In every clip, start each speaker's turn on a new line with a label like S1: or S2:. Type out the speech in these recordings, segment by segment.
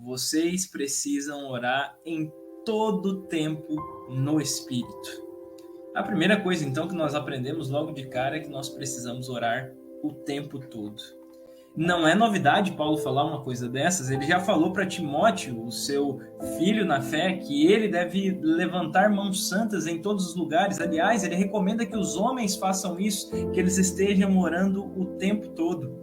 S1: vocês precisam orar em todo tempo no Espírito. A primeira coisa, então, que nós aprendemos logo de cara é que nós precisamos orar o tempo todo. Não é novidade Paulo falar uma coisa dessas, ele já falou para Timóteo, o seu filho na fé, que ele deve levantar mãos santas em todos os lugares. Aliás, ele recomenda que os homens façam isso, que eles estejam orando o tempo todo.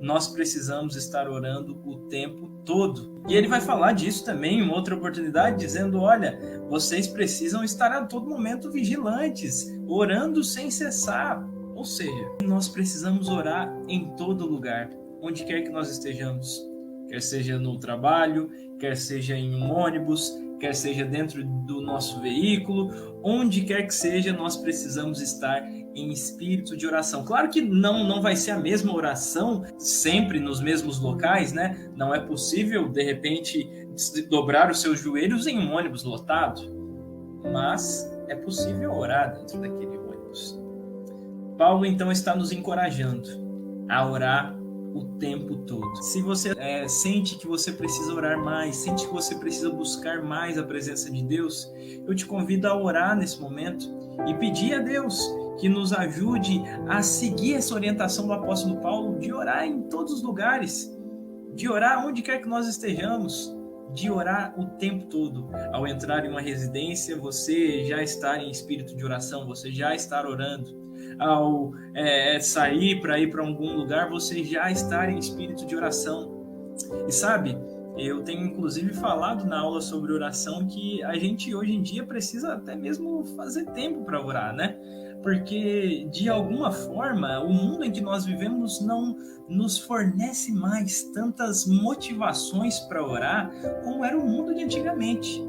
S1: Nós precisamos estar orando o tempo todo. E ele vai falar disso também em uma outra oportunidade, dizendo, olha, vocês precisam estar a todo momento vigilantes, orando sem cessar. Ou seja, nós precisamos orar em todo lugar, onde quer que nós estejamos, quer seja no trabalho, quer seja em um ônibus, quer seja dentro do nosso veículo, onde quer que seja, nós precisamos estar em espírito de oração. Claro que não vai ser a mesma oração sempre nos mesmos locais, né? Não é possível, de repente, dobrar os seus joelhos em um ônibus lotado, mas é possível orar dentro daquele ônibus. Paulo, então, está nos encorajando a orar o tempo todo. Se você sente que você precisa orar mais, sente que você precisa buscar mais a presença de Deus, eu te convido a orar nesse momento e pedir a Deus que nos ajude a seguir essa orientação do apóstolo Paulo de orar em todos os lugares, de orar onde quer que nós estejamos, de orar o tempo todo. Ao entrar em uma residência, você já estar em espírito de oração, você já estar orando. Ao sair para ir para algum lugar, você já estar em espírito de oração. E sabe, eu tenho inclusive falado na aula sobre oração que a gente hoje em dia precisa até mesmo fazer tempo para orar, né? Porque de alguma forma o mundo em que nós vivemos não nos fornece mais tantas motivações para orar como era o mundo de antigamente.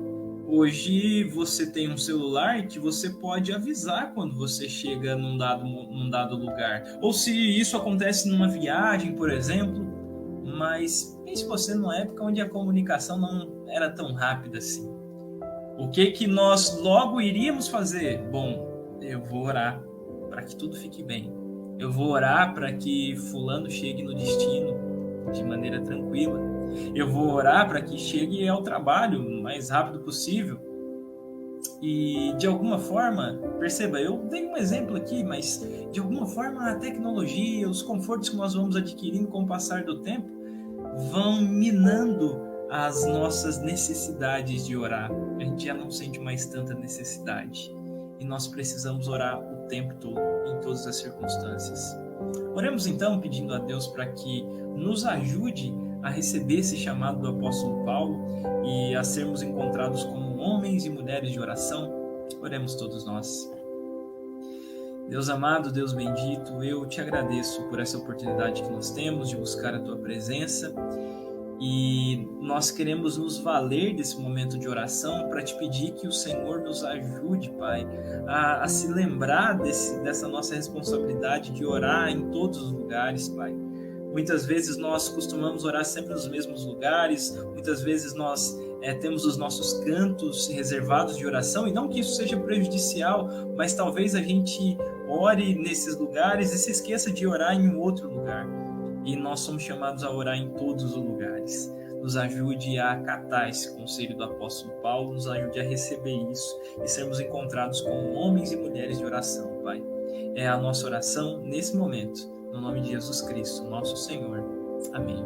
S1: Hoje você tem um celular que você pode avisar quando você chega num dado lugar. Ou se isso acontece numa viagem, por exemplo. Mas pense você numa época onde a comunicação não era tão rápida assim. O que nós logo iríamos fazer? Bom, eu vou orar para que tudo fique bem. Eu vou orar para que fulano chegue no destino de maneira tranquila. Eu vou orar para que chegue ao trabalho o mais rápido possível. E de alguma forma, perceba, eu dei um exemplo aqui, mas de alguma forma a tecnologia, os confortos que nós vamos adquirindo com o passar do tempo, vão minando as nossas necessidades de orar. A gente já não sente mais tanta necessidade. E nós precisamos orar o tempo todo, em todas as circunstâncias. Oremos então pedindo a Deus para que nos ajude a receber esse chamado do apóstolo Paulo e a sermos encontrados como homens e mulheres de oração. Oremos todos nós. Deus amado, Deus bendito, eu te agradeço por essa oportunidade que nós temos de buscar a tua presença e nós queremos nos valer desse momento de oração para te pedir que o Senhor nos ajude, Pai, a se lembrar dessa nossa responsabilidade de orar em todos os lugares, Pai. Muitas vezes nós costumamos orar sempre nos mesmos lugares, muitas vezes nós temos os nossos cantos reservados de oração, e não que isso seja prejudicial, mas talvez a gente ore nesses lugares e se esqueça de orar em um outro lugar. E nós somos chamados a orar em todos os lugares. Nos ajude a acatar esse conselho do apóstolo Paulo, nos ajude a receber isso e sermos encontrados como homens e mulheres de oração, Pai. É a nossa oração nesse momento. No nome de Jesus Cristo, nosso Senhor. Amém.